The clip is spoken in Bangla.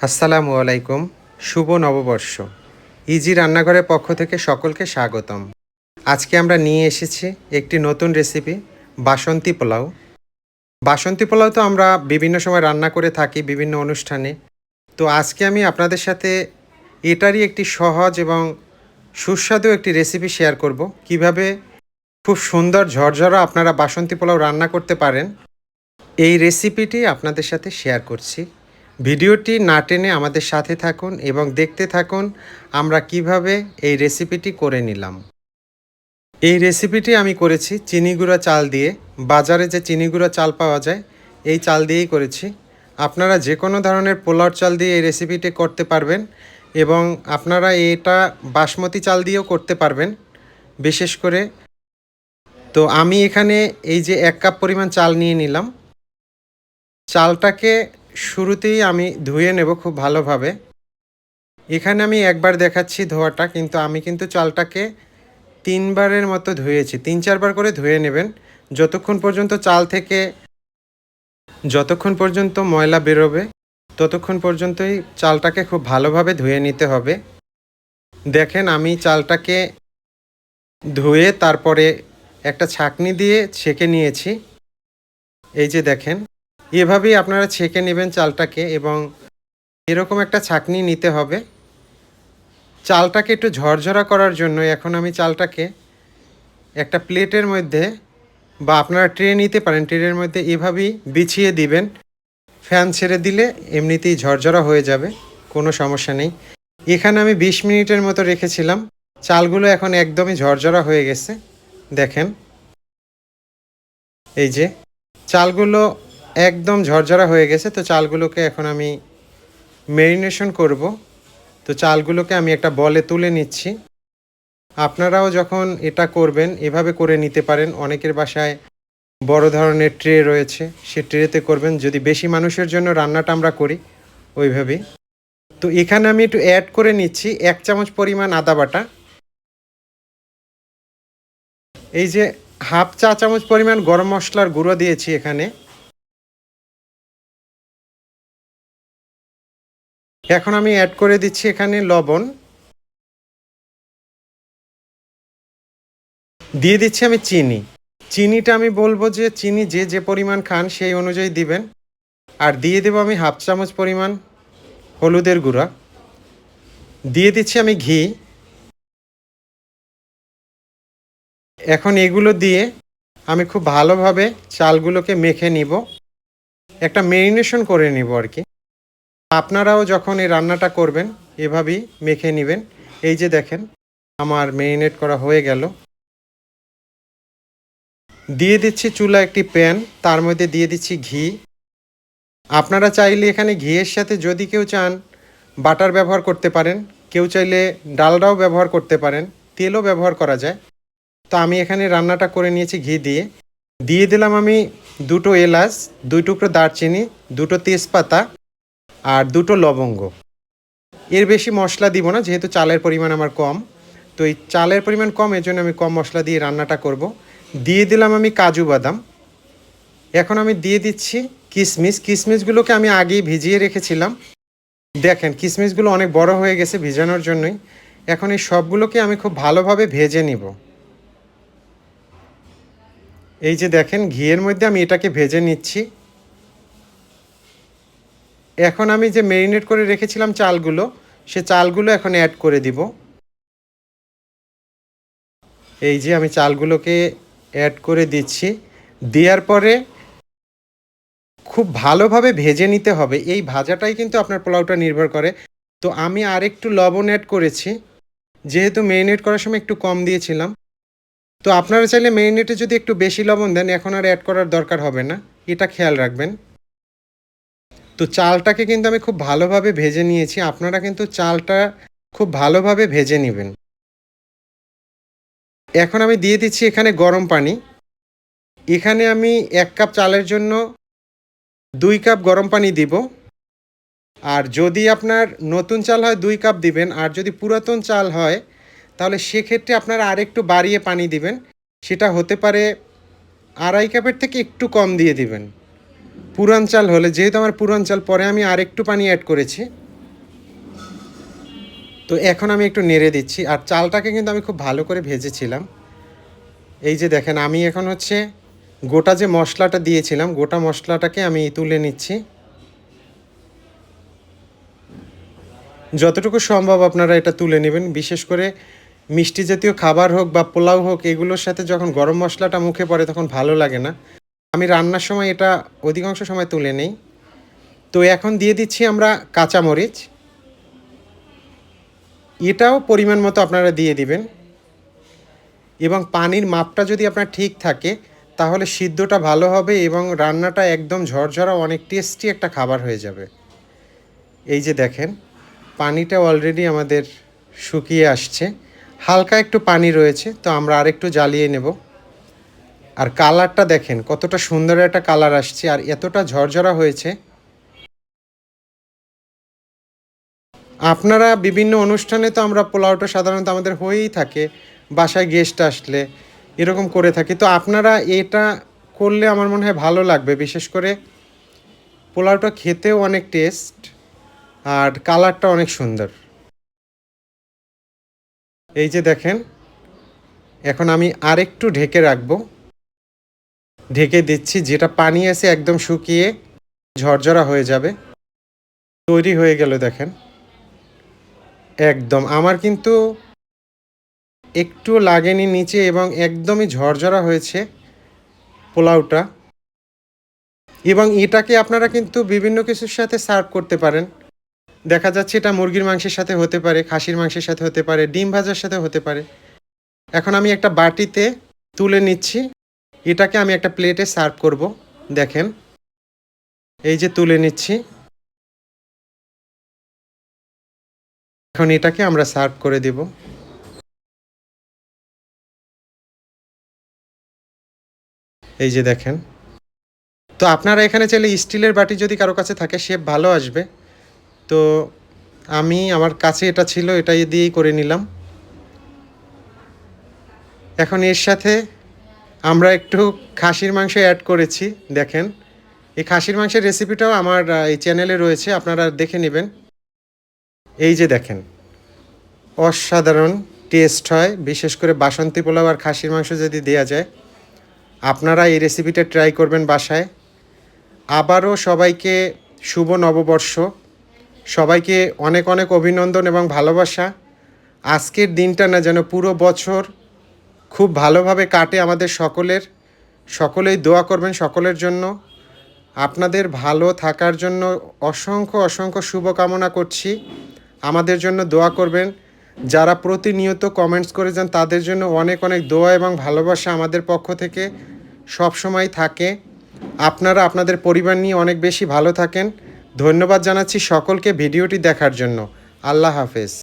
আসসালামু আলাইকুম। শুভ নববর্ষ। ইজি রান্নাঘরের পক্ষ থেকে সকলকে স্বাগতম। আজকে আমরা নিয়ে এসেছি একটি নতুন রেসিপি, বাসন্তী পোলাও। বাসন্তী পোলাও তো আমরা বিভিন্ন সময় রান্না করে থাকি বিভিন্ন অনুষ্ঠানে। তো আজকে আমি আপনাদের সাথে এটারই একটি সহজ এবং সুস্বাদু একটি রেসিপি শেয়ার করব। কিভাবে খুব সুন্দর ঝরঝরা আপনারা বাসন্তী পোলাও রান্না করতে পারেন, এই রেসিপিটি আপনাদের সাথে শেয়ার করছি। ভিডিওটি না টেনে আমাদের সাথে থাকুন এবং দেখতে থাকুন আমরা কিভাবে এই রেসিপিটি করে নিলাম। এই রেসিপিটি আমি করেছি চিনি গুঁড়া চাল দিয়ে। বাজারে যে চিনি গুঁড়া চাল পাওয়া যায় এই চাল দিয়েই করেছি। আপনারা যে কোনো ধরনের পোলাওর চাল দিয়ে এই রেসিপিটি করতে পারবেন এবং আপনারা এটা বাসমতি চাল দিয়েও করতে পারবেন বিশেষ করে। তো আমি এখানে এই যে 1 কাপ পরিমাণ চাল নিয়ে নিলাম। চালটাকে শুরুতেই আমি ধুয়ে নেব খুব ভালোভাবে। এখানে আমি একবার দেখাচ্ছি ধোয়াটা, কিন্তু আমি চালটাকে 3 বারের মতো ধুয়েছি। 3-4 বার করে ধুয়ে নেবেন যতক্ষণ পর্যন্ত ময়লা বেরোবে ততক্ষণ পর্যন্তই চালটাকে খুব ভালোভাবে ধুয়ে নিতে হবে। দেখেন আমি চালটাকে ধুয়ে তারপরে একটা ছাঁকনি দিয়ে ছেঁকে নিয়েছি। এই যে দেখেন, এভাবেই আপনারা ছেঁকে নেবেন চালটাকে এবং এরকম একটা ছাঁকনি নিতে হবে। চালটাকে একটু ঝরঝরা করার জন্য এখন আমি চালটাকে একটা প্লেটের মধ্যে বা আপনারা ট্রে নিতে পারেন, ট্রের মধ্যে এভাবেই বিছিয়ে দিবেন। ফ্যান ছেড়ে দিলে এমনিতেই ঝরঝরা হয়ে যাবে, কোনো সমস্যা নেই। এখানে আমি 20 মিনিটের মতো রেখেছিলাম। চালগুলো এখন একদমই ঝরঝরা হয়ে গেছে। দেখেন এই যে চালগুলো একদম ঝরঝরা হয়ে গেছে। তো চালগুলোকে এখন আমি ম্যারিনেশন করব। তো চালগুলোকে আমি একটা বলে তুলে নিচ্ছি। আপনারাও যখন এটা করবেন এভাবে করে নিতে পারেন। অনেকের বাসায় বড় ধরনের ট্রে রয়েছে, সে ট্রেতে করবেন। যদি বেশি মানুষের জন্য রান্নাটা আমরা করি ওইভাবেই। তো এখানে আমি একটু অ্যাড করে নিচ্ছি 1 চামচ পরিমাণ আদা বাটা। এই যে হাফ চা চামচ পরিমাণ গরম মশলার গুঁড়ো দিয়েছি এখানে। এখন আমি অ্যাড করে দিচ্ছি এখানে লবণ। দিয়ে দিচ্ছি আমি চিনি। চিনিটা আমি বলবো যে চিনি যে যে পরিমাণ খান সেই অনুযায়ী দিবেন। আর দিয়ে দেবো আমি হাফ চামচ পরিমাণ হলুদের গুঁড়া। দিয়ে দিচ্ছি আমি ঘি। এখন এগুলো দিয়ে আমি খুব ভালোভাবে চালগুলোকে মেখে নিব, একটা ম্যারিনেশন করে নিব আর কি। আপনারাও যখন এই রান্নাটা করবেন এভাবেই মেখে নেবেন। এই যে দেখেন আমার ম্যারিনেট করা হয়ে গেল। দিয়ে দিচ্ছি চুলা একটি প্যান, তার মধ্যে দিয়ে দিচ্ছি ঘি। আপনারা চাইলে এখানে ঘিয়ের সাথে যদি কেউ চান বাটার ব্যবহার করতে পারেন, কেউ চাইলে ডালডাও ব্যবহার করতে পারেন, তেলও ব্যবহার করা যায়। তো আমি এখানে রান্নাটা করে নিয়েছি ঘি দিয়ে। দিয়ে দিলাম আমি 2টো এলাচ, 2 টুকরো দারচিনি, 2টো তেজপাতা আর 2টো লবঙ্গ। এর বেশি মশলা দিব না যেহেতু চালের পরিমাণ আমার কম। তো এই চালের পরিমাণ কম, এর জন্য আমি কম মশলা দিয়ে রান্নাটা করব। দিয়ে দিলাম আমি কাজু বাদাম। এখন আমি দিয়ে দিচ্ছি কিশমিশ। কিশমিশগুলোকে আমি আগেই ভিজিয়ে রেখেছিলাম। দেখেন কিশমিশগুলো অনেক বড় হয়ে গেছে ভিজানোর জন্যই। এখন এই সবগুলোকে আমি খুব ভালোভাবে ভেজে নিব। এই যে দেখেন ঘিয়ের মধ্যে আমি এটাকে ভেজে নিচ্ছি। এখন আমি যে ম্যারিনেট করে রেখেছিলাম চালগুলো, সে চালগুলো এখন অ্যাড করে দিব। এই যে আমি চালগুলোকে অ্যাড করে দিচ্ছি। দেওয়ার পরে খুব ভালোভাবে ভেজে নিতে হবে। এই ভাজাটাই কিন্তু আপনার পোলাওটা নির্ভর করে। তো আমি আর একটু লবণ অ্যাড করেছি, যেহেতু ম্যারিনেট করার সময় একটু কম দিয়েছিলাম। তো আপনারা চাইলে ম্যারিনেটে যদি একটু বেশি লবণ দেন এখন আর অ্যাড করার দরকার হবে না, এটা খেয়াল রাখবেন। তো চালটাকে কিন্তু আমি খুব ভালোভাবে ভেজে নিয়েছি। আপনারা কিন্তু চালটা খুব ভালোভাবে ভেজে নেবেন। এখন আমি দিয়ে দিচ্ছি এখানে গরম পানি। এখানে আমি 1 কাপ চালের জন্য 2 কাপ গরম পানি দিব। আর যদি আপনার নতুন চাল হয় 2 কাপ দিবেন, আর যদি পুরাতন চাল হয় তাহলে সেক্ষেত্রে আপনারা আরেকটু বাড়িয়ে পানি দিবেন। সেটা হতে পারে 2.5 কাপের থেকে একটু কম দিয়ে দিবেন। পুরান চাল হলে, যেহেতু আমার পুরান চাল, পরে আমি আরেকটু পানি অ্যাড করেছি। তো এখন আমি একটু নেড়ে দিচ্ছি। আর চালটাকে কিন্তু আমি খুব ভালো করে ভেজেছিলাম। এই যে দেখেন, আমি এখন হচ্ছে গোটা যে মশলাটা দিয়েছিলাম, গোটা মশলাটাকে আমি তুলে নিচ্ছি। যতটুকু সম্ভব আপনারা এটা তুলে নেবেন। বিশেষ করে মিষ্টি জাতীয় খাবার হোক বা পোলাও হোক, এগুলোর সাথে যখন গরম মশলাটা মুখে পড়ে তখন ভালো লাগে না। আমি রান্নার সময় এটা অধিকাংশ সময় তুলে নেই। তো এখন দিয়ে দিচ্ছি আমরা কাঁচামরিচ। এটাও পরিমাণ মতো আপনারা দিয়ে দিবেন। এবং পানির মাপটা যদি আপনার ঠিক থাকে তাহলে সিদ্ধটা ভালো হবে এবং রান্নাটা একদম ঝরঝরা, অনেক টেস্টি একটা খাবার হয়ে যাবে। এই যে দেখেন, পানিটা অলরেডি আমাদের শুকিয়ে আসছে, হালকা একটু পানি রয়েছে, তো আমরা আরেকটু জ্বালিয়ে নেব। আর কালারটা দেখেন কতটা সুন্দর একটা কালার আসছে আর এতটা ঝরঝরা হয়েছে। আপনারা বিভিন্ন অনুষ্ঠানে তো আমরা পোলাওটা সাধারণত আমাদের হয়েই থাকে, বাসায় গেস্ট আসলে এরকম করে থাকি। তো আপনারা এটা করলে আমার মনে হয় ভালো লাগবে। বিশেষ করে পোলাওটা খেতেও অনেক টেস্ট আর কালারটা অনেক সুন্দর। এই যে দেখেন, এখন আমি আরেকটু ঢেকে রাখবো। ঢেকে দিচ্ছি, যেটা পানি আছে একদম শুকিয়ে ঝরঝরা হয়ে যাবে। তৈরি হয়ে গেল দেখেন। একদম আমার কিন্তু একটু লাগেনি নিচে এবং একদমই ঝরঝরা হয়েছে পোলাওটা। এবং এটাকে আপনারা কিন্তু বিভিন্ন কিছুর সাথে সার্ভ করতে পারেন। দেখা যাচ্ছে এটা মুরগির মাংসের সাথে হতে পারে, খাসির মাংসের সাথে হতে পারে, ডিম ভাজার সাথে হতে পারে। এখন আমি একটা বাটিতে তুলে নিচ্ছি। এটাকে আমি একটা প্লেটে সার্ভ করব। দেখেন, এই যে তুলে নিচ্ছি। এখন এটাকে আমরা সার্ভ করে দেব। এই যে দেখেন। তো আপনারা এখানে চাইলে স্টিলের বাটি যদি কারো কাছে থাকে শেপ ভালো আসবে। তো আমি আমার কাছে এটা ছিল, এটাই দিয়েই করে নিলাম। এখন এর সাথে আমরা একটু খাসির মাংস অ্যাড করেছি। দেখেন, এই খাসির মাংসের রেসিপিটাও আমার এই চ্যানেলে রয়েছে, আপনারা দেখে নেবেন। এই যে দেখেন, অসাধারণ টেস্ট হয়। বিশেষ করে বাসন্তী পোলাও আর খাসির মাংস যদি দেওয়া যায়, আপনারা এই রেসিপিটা ট্রাই করবেন বাসায়। আবারও সবাইকে শুভ নববর্ষ, সবাইকে অনেক অনেক অভিনন্দন এবং ভালোবাসা। আজকের দিনটা না যেন পুরো বছর খুব ভালোভাবে কাটে আমাদের সকলের। সকলেই দোয়া করবেন সকলের জন্য। আপনাদের ভালো থাকার জন্য অসংখ্য অসংখ্য শুভকামনা করছি। আমাদের জন্য দোয়া করবেন। যারা প্রতিনিয়ত কমেন্টস করে যান তাদের জন্য অনেক অনেক দোয়া এবং ভালোবাসা আমাদের পক্ষ থেকে সব সময় থাকে। আপনারা আপনাদের পরিবার নিয়ে অনেক বেশি ভালো থাকেন। ধন্যবাদ জানাচ্ছি সকলকে ভিডিওটি দেখার জন্য। আল্লাহ হাফেজ।